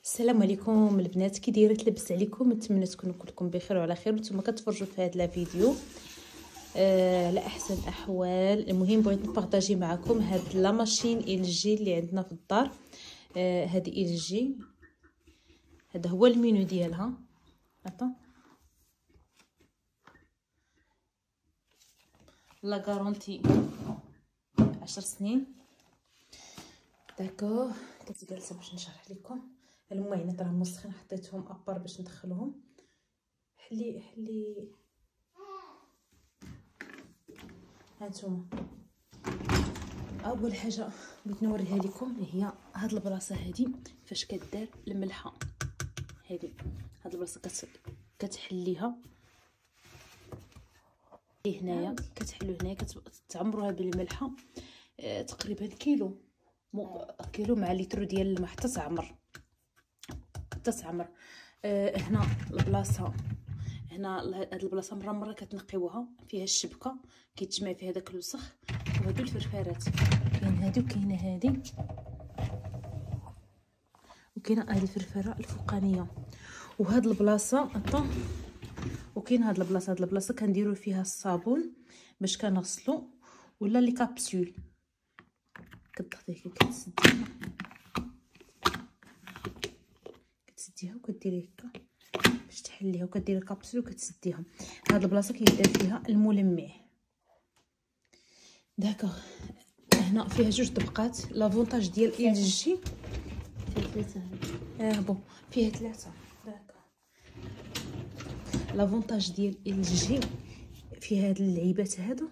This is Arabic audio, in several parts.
السلام عليكم البنات، كي دايره؟ لبست عليكم، نتمنى تكونوا كلكم بخير وعلى خير وانتم كتفرجوا في هذا الفيديو على احسن احوال. المهم بغيت نبارطاجي معكم هاد لا ماشين ال جي اللي عندنا في الدار. هذه ال جي، هذا هو المينو ديالها. لا غارونتي 10 سنين. داكوغ، كنت جالسه باش نشرح لكم. المعينات راهم مسخين، حطيتهم ابار باش ندخلهم. حلي هانتوما. اول حاجه بغيت نوريها لكم هي هاد البلاصه هادي فاش كدار الملحه. هاد البلاصه كتحليها هنايا، كتحلو هنايا، كتعمروها بالملحه تقريبا كيلو مع لتر ديال الماء حتى تعمر. هنا البلاصه، هنا هاد البلاصه مره كتنقيوها، فيها الشبكه كيتجمع فيها داك الوسخ. وهادو الفرفارات، كاين هادي وكاينه هادي وكاينه هادي الفرفاره الفوقانيه. وهاد البلاصه وكاين هاد البلاصه كنديروا فيها الصابون باش كنغسلو، ولا لي كابسول كتضغطيه كتسديها وكديري هكا باش تحليها، وكديري الكابسول وكتسديها. هاد البلاصه كيدير فيها الملمع. داكوغ، هنا فيها جوج طبقات. لافونتاج ديال ال جي فيها ثلاثة. بون فيها ثلاثه. داكوغ، لافونتاج ديال ال جي فيها هاد اللعيبات هادو،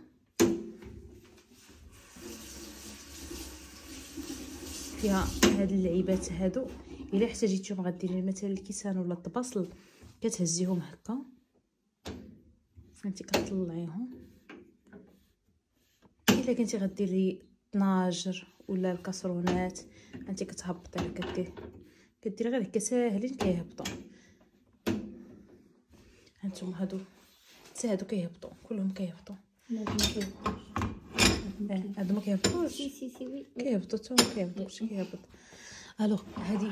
فيها هاد اللعيبات هادو. الا احتاجيتيهم غديري مثلا الكيسان ولا الطباصل، كتهزيهم هكا فهمتي، كتطلعيهم. الا كنتي غديري طناجر ولا الكاسرونات، انت كتهبطي كديري غير هكا ساهلين كيهبطوا. هانتوما هادو كيهبطوا، كلهم كيهبطوا. هادو ما كيهبطوش. سي وي كيهبطوا حتى هما كيهبطوا، كلشي كيهبط. الوغ هادي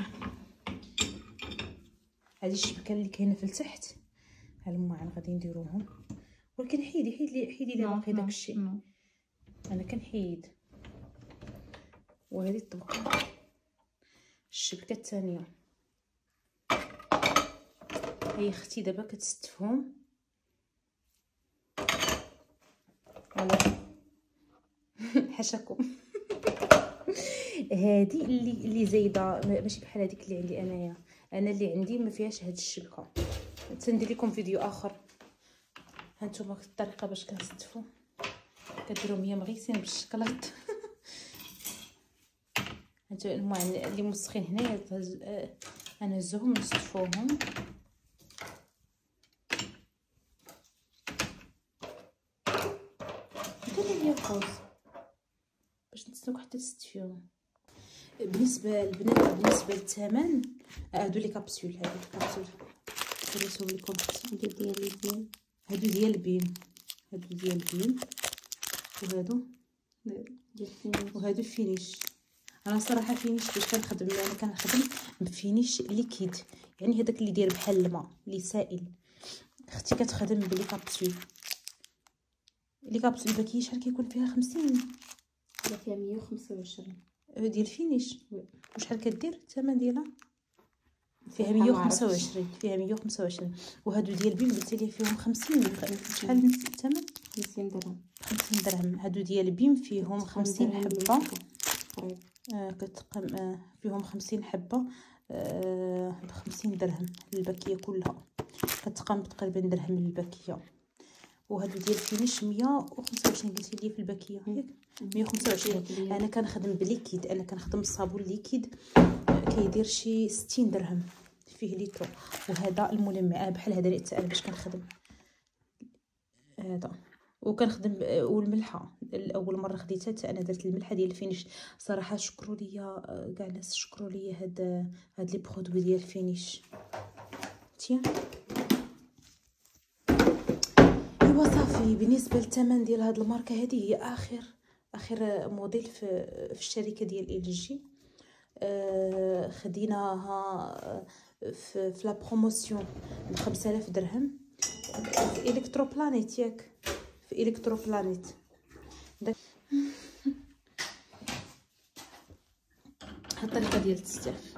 الشبكه اللي كاينه في التحت، ها الماعن غادي نديروهم. ولكن حيدي لا باقي داكشي، انا كنحيد. وهذه الطبقه الشبكه الثانيه هي اختي دابا كتستفهم. فوالا حاشاكم. هذه اللي زايده، ماشي بحال هذيك اللي عندي انايا. انا اللي عندي ما فيهاش هاد الشبكه. تندير لكم فيديو اخر. هانتوما الطريقه باش كنستفوا، كديروهم هي مغيسين بالشكلاط. هانتو الماعن اللي مسخين هنايا نهزوهم نستفوهم. ديري لي بوز باش نستناو حتى تستفيهم. بالنسبه للبنات، بالنسبه للثمن، هادو لي كابسول. هادو الكابسول نوريهم لكم. هادو ديال البيم، وهادو فينيش. انا صراحه فينيش باش كنخدم، انا كنخدم بفينيش ليكيد، يعني هذاك اللي داير بحال الماء اللي سائل. اختي كتخدم بلي كابسول. الباكيه شحال كيكون فيها؟ 50. لا فيها 125 ديال فينيش. وشحال كدير الثمن ديالها؟ فيها 125. فيها 125. وهادو ديال بيم قلت لي فيهم 50. شحال الثمن؟ 50 درهم. 50 درهم. هادو ديال بيم فيهم 50 حبه. كتقام فيهم 50 حبه ب 50 درهم الباكيه كلها. كتقام تقريبا درهم للباكيه. وهادو ديال فينيش 125 قلتي لي في الباكيه ياك؟ 125. انا كنخدم بليكيد، انا كنخدم الصابون ليكيد كيدير شي 60 درهم فيه لتر. وهذا الملمع بحال هذا اللي انا باش كنخدم هذا. وكنخدم والملحه اول مره خديتها حتى انا درت الملحه ديال الفينيش. صراحه شكروا ليا كاع الناس، شكروا ليا هاد لي برودوي ديال الفينيش. تيا ايوا صافي. بالنسبه للثمن ديال هاد الماركه، هذه هي اخر موديل في الشركه ديال ال جي. خديناها في لا بروموسيون ب 5000 درهم في الكترو بلانيت. ياك في الكترو بلانيت. هاد الطريقه ديال التستاف.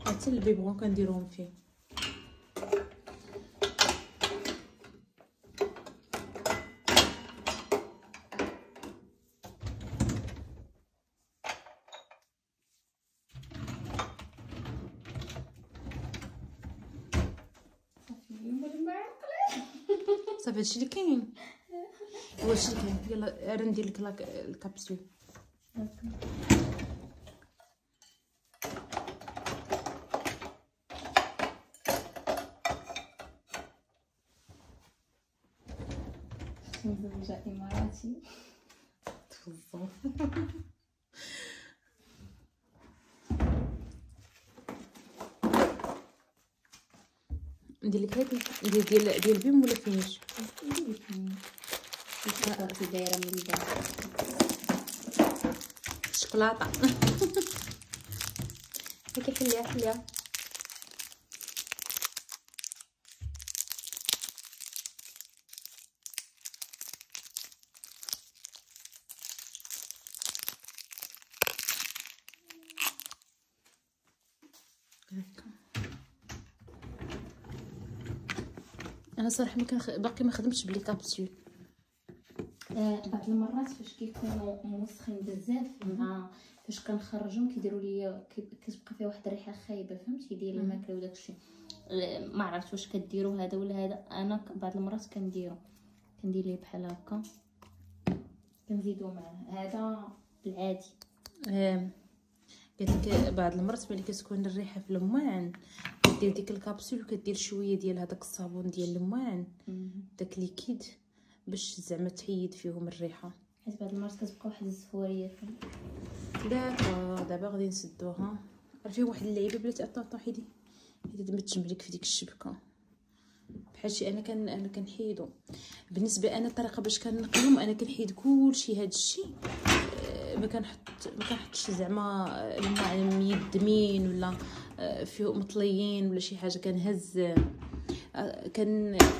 حتى البيبغون كنديرهم فيه. صافي هادشي اللي كاين. هادشي اللي كاين. يلا راه ندير لك الكابسول. مزوجة إماراتي. تفضل. ندير لك هادي ديال بيم ولا فينيش؟ دايرة من الباب شوكولاته. هاكي حليها. انا صراحه باقي ما خدمتش بلي كابسول. بعض المرات فاش كيكونوا موسخين بزاف مع فاش كنخرجهم كيديروا لي كتبقى فيها واحد الريحه خايبه فهمتي ديال الماكله وداكشي. ما عرفت واش كديروا هذا ولا هذا. انا بعض المرات كندير ليه بحال هكا كنزيدوا معاه هذا العادي. قلت لك بعض المرات ملي كتكون الريحه في الماعن كدير ديك الكابسول وكدير شويه ديال هذاك الصابون ديال الماعن داك ليكيد باش زعما تحيد فيهم الريحه. حيت بعض المرات كتبقى واحد الزفوريه دابا غادي نسدوها. راه فيه واحد اللعيبه بلاتي. طاطا حيدي ما تجملك في ديك الشبكه بحالشي. انا كنحيدو. بالنسبه انا الطريقه باش كنقيهم انا كنحيد كلشي. هذا الشيء ما كنحطش زعما الماعن ميدمين ولا فيه مطليين ولا شي حاجه.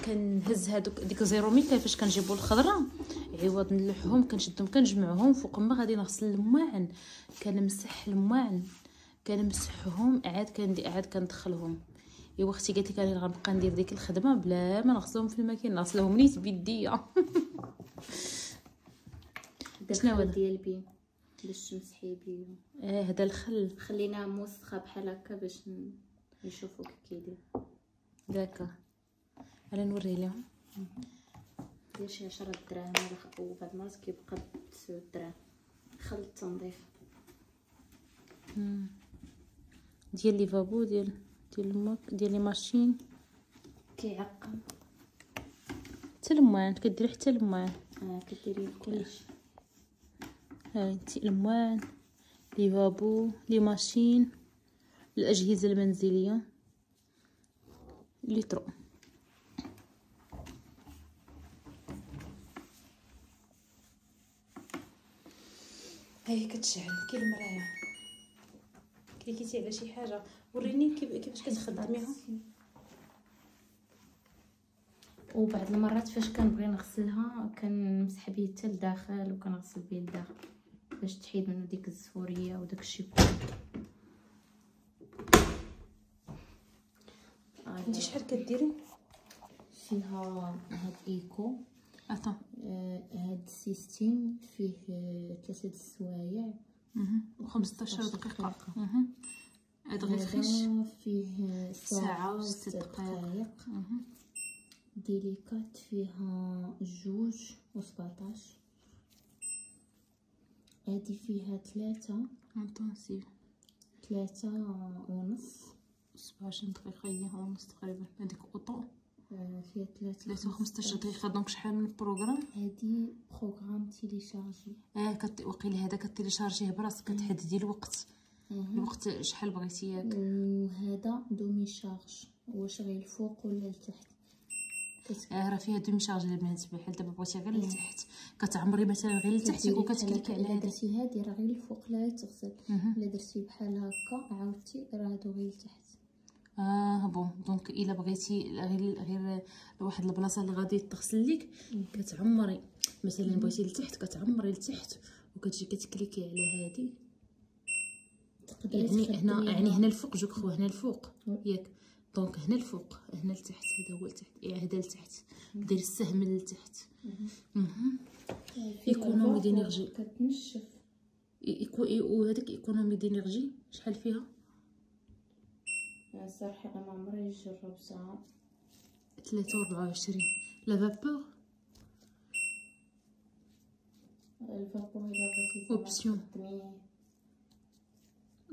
كنهز هذوك ديك زيروميكا فاش كنجيبوا الخضره عوض نلوحهم كنشدهم كنجمعهم فوق ما غادي نغسل الماعن كنمسح الماعن كنمسحهم عاد كندخلهم. ايوا اختي قالت لي راني غنبقى ندير ديك الخدمه بلا ما نغسلهم في الماكينه نغسلهم نيت بيديا. شنو هو ديال بيم باش تمسحي بيه؟ هذا الخل خليناها موسخه بحال هكا باش نشوفوا كي كيدير. داكا انا نوري لهم. دير شي 10 دراهم وبعد المرات كيبقى 9 دراهم. خل التنظيف ديال ليفابو ديال لي ماشين كيعقم. حتى الماعن كديري حتى الماعن. كديري كلشي. هايتي الماعن ليفابو لي ماشين الاجهزه المنزليه ليترو. هاي كتشعل كي المرايه. كليكيتي على شي حاجه وريني كيفاش كتخدميها. وبعض المرات فاش كنبغي نغسلها كنمسح به حتى لداخل وكنغسل به لداخل باش تحيد منه ديك الزفوريه وداك الشيء كله. انت شحال كديري فيها؟ هاد ايكو هاد السيستيم فيه 3 السوايع و15 دقيقه. هاد غير فيش فيه ساعه و6 دقائق. ديليكات فيها 2:17. هادي فيها 3 انتونسيف 3:30. 17 دقيقه هي ونص تقريبا. هذيك اوطو فيها 3 و15 دقيقه. دونك شحال من بروغرام؟ هادي بروغرام تيليشارجي. وقيله هذا كتيليشارجيه براسك، كتحددي الوقت. الوقت شحال بغيتي ياك. وهذا دومي شارج، واش غير الفوق ولا التحت؟ راه فيها دومي شارج البنات، بحال دابا بغيتي غير لتحت كتعمري مثلا غير لتحت يكون كتكليكي على هذا. درتي هادي راه غير الفوق لا تغسل. الا درتي بحال هكا عاودتي راه هادو غير لتحت. بون دونك الا بغيتي غير لواحد البلاصه اللي غادي تغسل لك كتعمري مثلا بغيتي لتحت كتعمري لتحت وكتجي كتكليكي على هذه. يعني هنا الفوق جو كخو، هنا الفوق ياك. دونك هنا الفوق هنا لتحت، هذا هو لتحت، هذا لتحت، دير السهم لتحت. ايكونومي دينيرجي كتنشف. وهذيك ايكونومي دينيرجي شحال فيها؟ الصراحه انا عمري جربتها. 3 و24. لا فابور الفابور الا بغيتي اوبسيون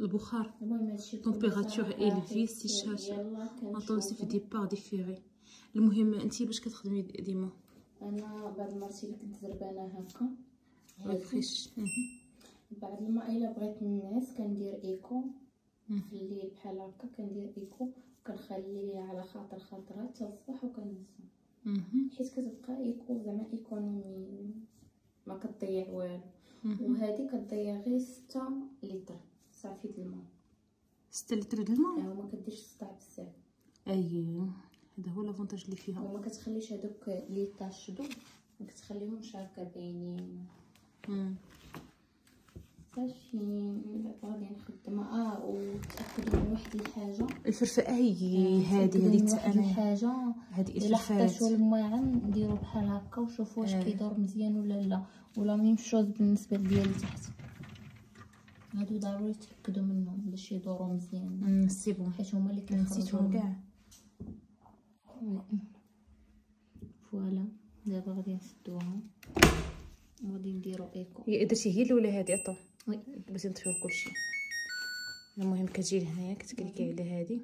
البخار. تمبيراتور إلفي سيشاج انتونسيف ديبار ديفيري. المهم انت باش كتخدمي ديما؟ انا بعض المرات الا كنت زربانه هكا فريش. بعد الماء الا بغيت ننعس كندير ايكو في الليل بحال هكا، كندير ايكو كنخليه على خاطر خاطرات حتى الصباح وكننسى، حيت كتبقى ايكو زعما ايكونومي ما كتضيع والو. وهذه كتضيع غير 6 لتر صافي د الماء. 6 لتر د الماء ما كديرش الصداع بزاف. اييه هذا هو لافونتاج اللي فيها. وما كتخليش هذوك لي طاشدو ما كتخليهمش هكا باينين. صافي من بعد غادي نخدم. وتاكدوا من واحد الحاجه، الفرفاه هي هذه واحد الحاجه هذه الا حطيتو الماعن ديروا بحال هكا وشوفوا واش كيدور مزيان ولا لا. ولا ميم شوز بالنسبه ديال تحت، هادو ضروري تاكدوا منهم باش يدوروا مزيان. سي بون حيت هما اللي كيخرجوا كاع. فوالا دابا غادي نسدوها وغادي نديرو ايكو. درتي هي الاولى هذه اطو؟ وي باش نطفيو كلشي. المهم كتجي لهنايا كتكليكي على هذه.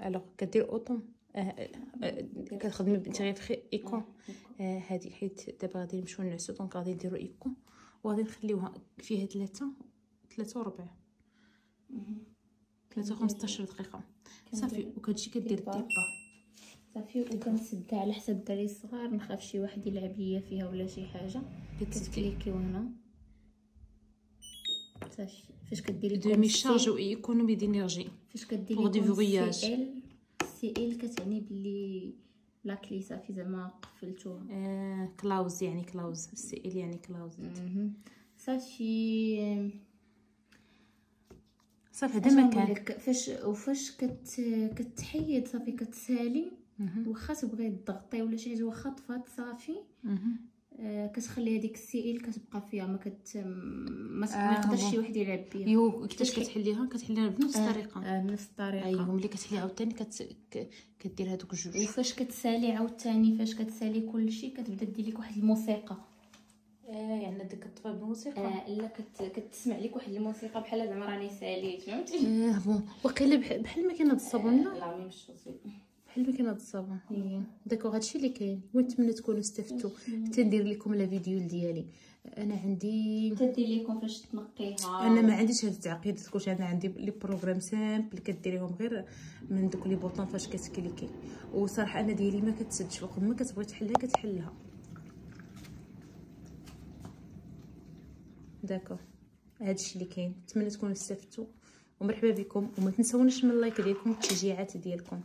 الوغ كدير اوطون كتخدمي انت غير في ايكو هذه، حيت دابا غادي نمشيو نعسو. دونك غادي نديرو ايكو وغادي نخليوها فيها 3 و4 15 دقيقه صافي. وكتجي كدير الديبا صافي وكنسدها على حسب الدراري الصغار. نخاف شي واحد يلعب ليا فيها ولا شي حاجه. كتكليكيو هنا صافي. فاش كديري دومي شارج و ايكونومي دينيرجي فاش كديري سي ال كتعني بلي لاكلي صافي زعما قفلتوها. كلاوز يعني كلاوز، سي ال يعني كلاوز. صافي هذا ما كان. فاش كتحيد صافي كتسالي. واخا تبغي تضغطي ولا شي حاجه واخا طفات صافي. كتخلي هذيك السي ال كتبقى فيها ما يقدرش شي واحد يلعب بها. ايوا كيفاش كتحليها؟ كتحليها بنفس الطريقه. بنفس الطريقه. ايوا ملي كتحلي عاوتاني كدير هذوك الجوج. وفاش كتسالي عاوتاني فاش كتسالي كلشي كتبدا دير لك واحد الموسيقى. يعني ديك كتطفى بالموسيقى. لا كتسمع لك واحد الموسيقى بحال زعما راني ساليت فهمتي. بون وقيله بحال ماكينه الصابون. لا مي مش بحال ماكينه الصابون. داكوغ هادشي اللي كاين. ونتمنى تكونوا استفدتوا. تندير لكم لا فيديو ديالي. انا عندي تدير لكم فاش تنقيها. انا ما عنديش هاد التعقيد كلشي. انا عندي لي بروغرام سامبل كديريهم غير من دوك لي بوطون فاش كتكليكي. وصراحه انا ديالي ما كتسدش، وقت ما كتبغي تحلها كتحلها. داكوغ هادشي اللي كاين. نتمنى تكونوا استفدتوا ومرحبا بكم. وما تنساونيش من اللايك ديالكم والتشجيعات ديالكم.